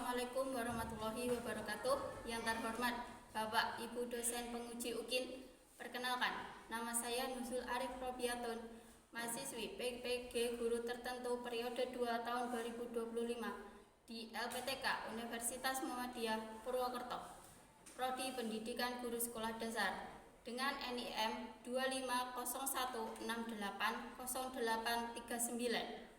Assalamualaikum warahmatullahi wabarakatuh. Yang terhormat Bapak Ibu dosen penguji UKIN, perkenalkan, nama saya Nuzul Arif Robiatun, mahasiswi PPG Guru Tertentu periode 2 tahun 2025 di LPTK Universitas Muhammadiyah Purwokerto, Prodi Pendidikan Guru Sekolah Dasar dengan NIM 2501680839.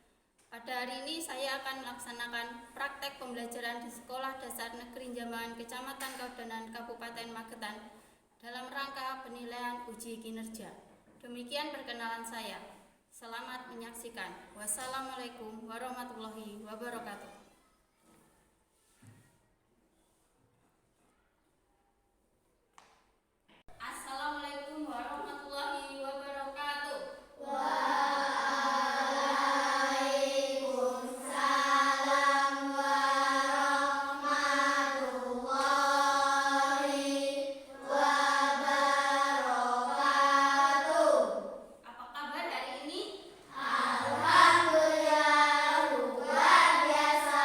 Pada hari ini saya akan melaksanakan praktek pembelajaran di Sekolah Dasar Negeri Jambangan Kecamatan Kaudanan Kabupaten Magetan dalam rangka penilaian uji kinerja. Demikian perkenalan saya. Selamat menyaksikan. Wassalamualaikum warahmatullahi wabarakatuh. Assalamualaikum warahmatullahi wabarakatuh. Alhamdulillah luar biasa.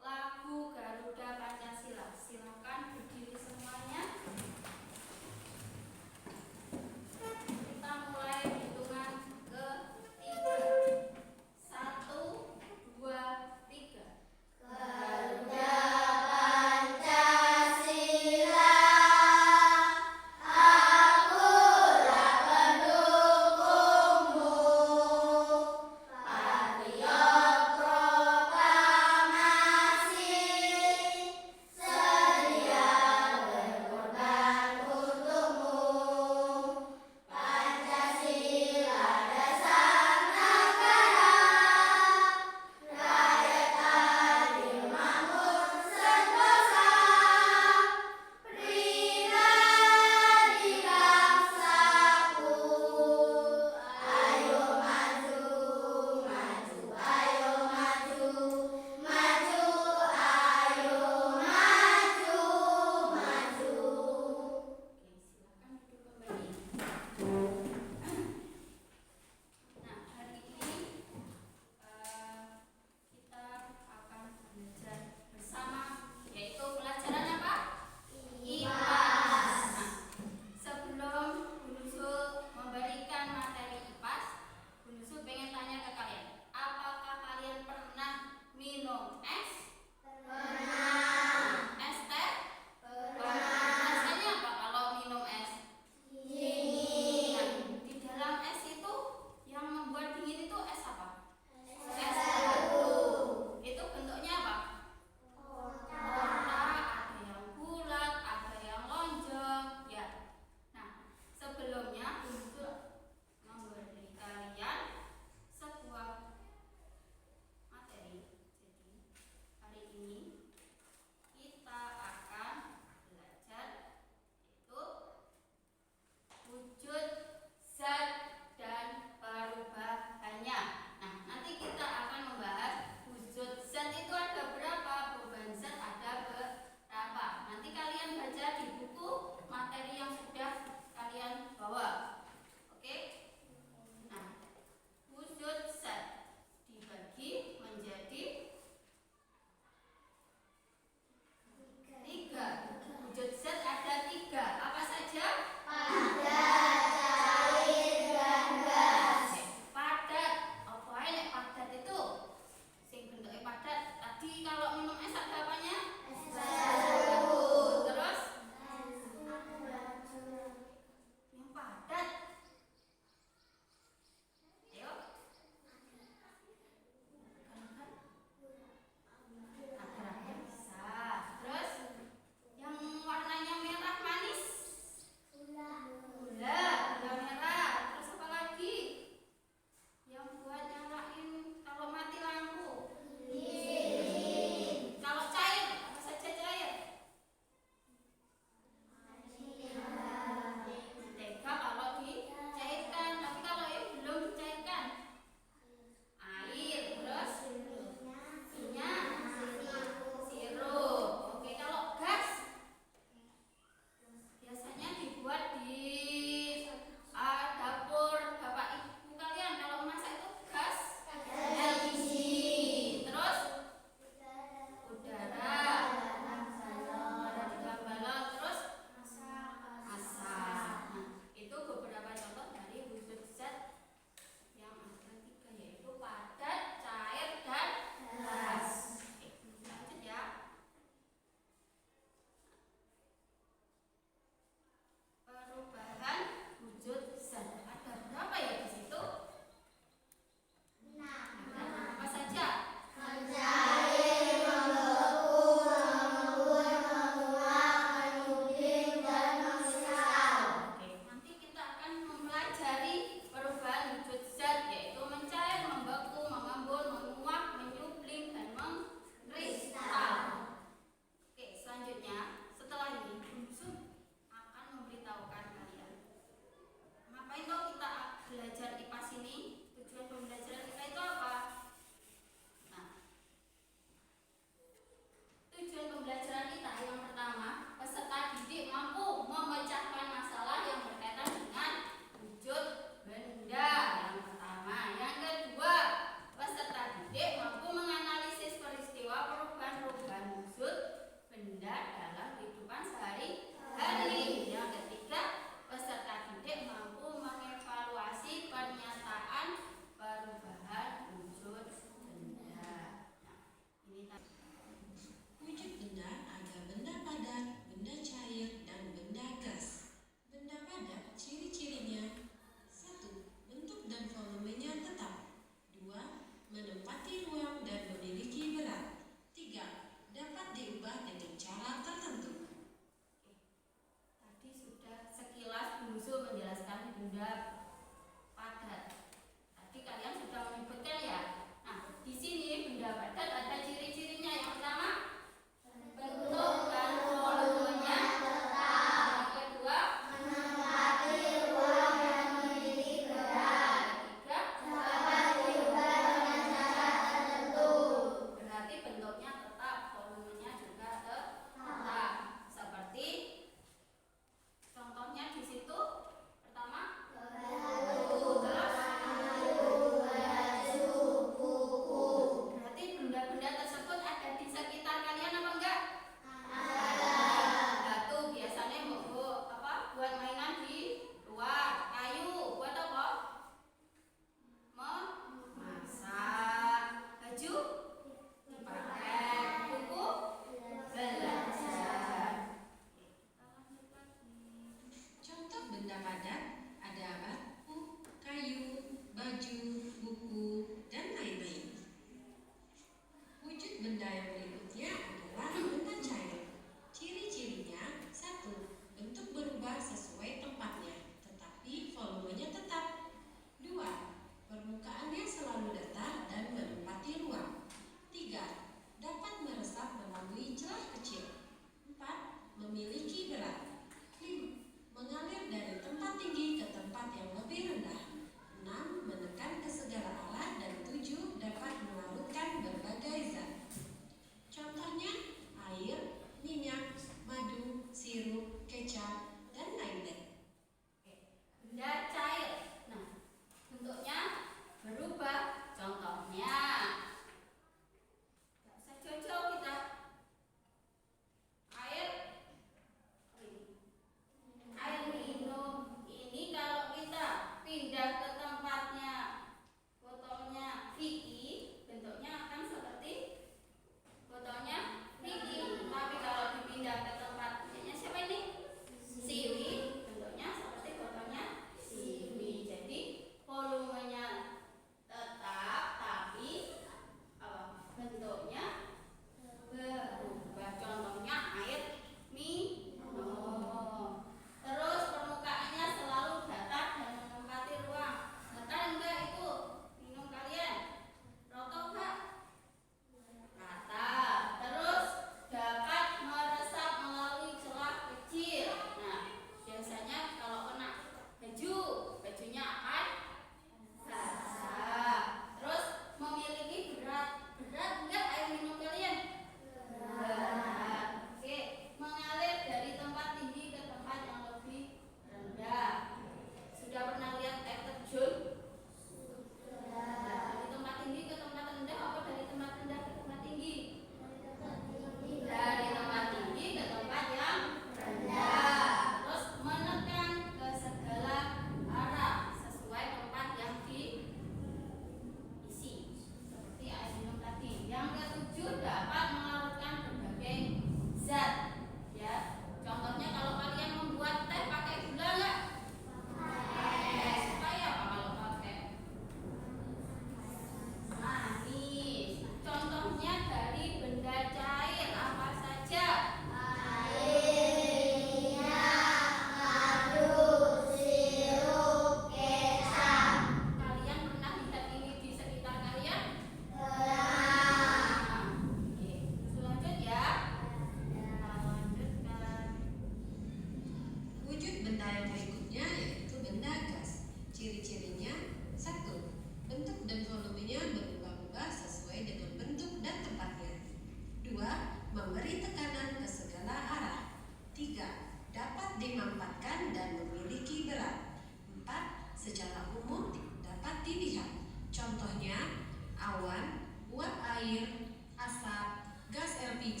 secara umum dapat dilihat. Contohnya, awan, uap air, asap, gas LPG,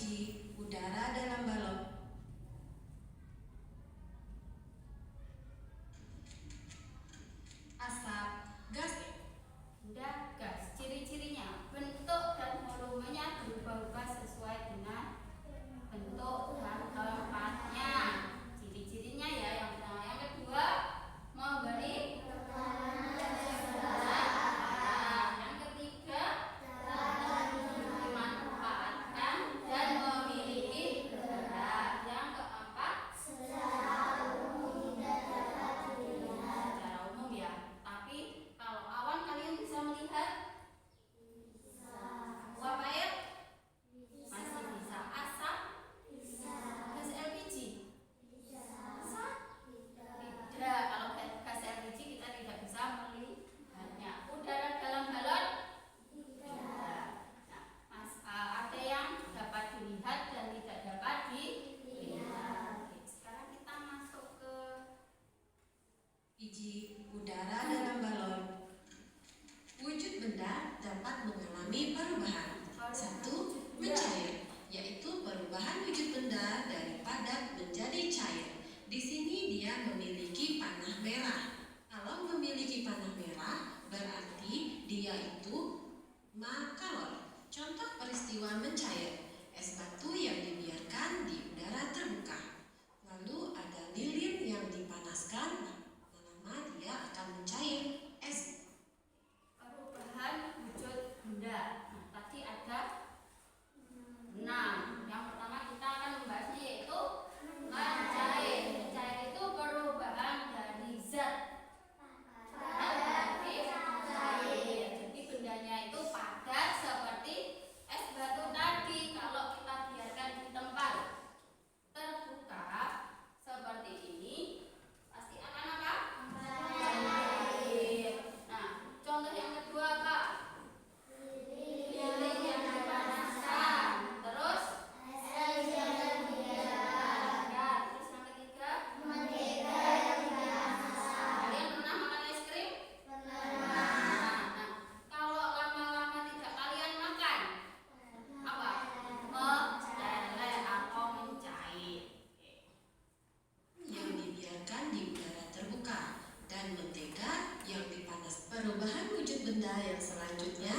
udara dalam balon. Asap, gas. Udah, gas. Ciri-cirinya, bentuk dan volumenya berubah-ubah sesuai dengan bentuk dan tempatnya. Ciri-cirinya ya, yang pertama. Yang kedua, memberi yang ketiga, dimanfaatkan dan memiliki berat. Yang keempat, secara umum ya. Tapi kalau awan kalian bisa melihat uap air masih bisa, asap gas LPG tidak. Kalau gas LPG kita tidak bisa melihatnya. Udara dalam balon tidak. Ada yang dapat dilihat dan tidak dapat dilihat. Oke, sekarang kita masuk ke LPG, udara dalam balon. Wujud benda dapat mengalami perubahan. 1. Mencair, yaitu perubahan wujud benda dari padat menjadi cair. Di sini dia memiliki panah merah. Kalau memiliki panah merah, berarti dia itu makalor. Contoh peristiwa mencair: es batu yang dibiarkan di udara terbuka. Lalu ada lilin yang dipanaskan, lama-lama dia akan mencair. Es. perubahan wujud benda. Nah, tadi ada 6. Yang pertama kita akan membahasnya yaitu mencair. Mencair itu perubahan dari zat padat menjadi cair. Jadi bendanya itu padat seperti es batu tadi. Kalau kita biarkan di tempat terbuka seperti ini, pasti akan apa? Mencair. Nah, contoh yang kedua apa? Lilin yang dipanaskan. Terus es yang dibiarkan. Terus yang ketiga, mentega yang dipanaskan. Kalian pernah makan es krim? Pernah. Nah, kalau lama-lama tidak kalian makan, apa? Meleleh atau mencair. Oke. Yang dibiarkan di udara terbuka, dan mentega yang dipanas. Perubahan wujud benda yang selanjutnya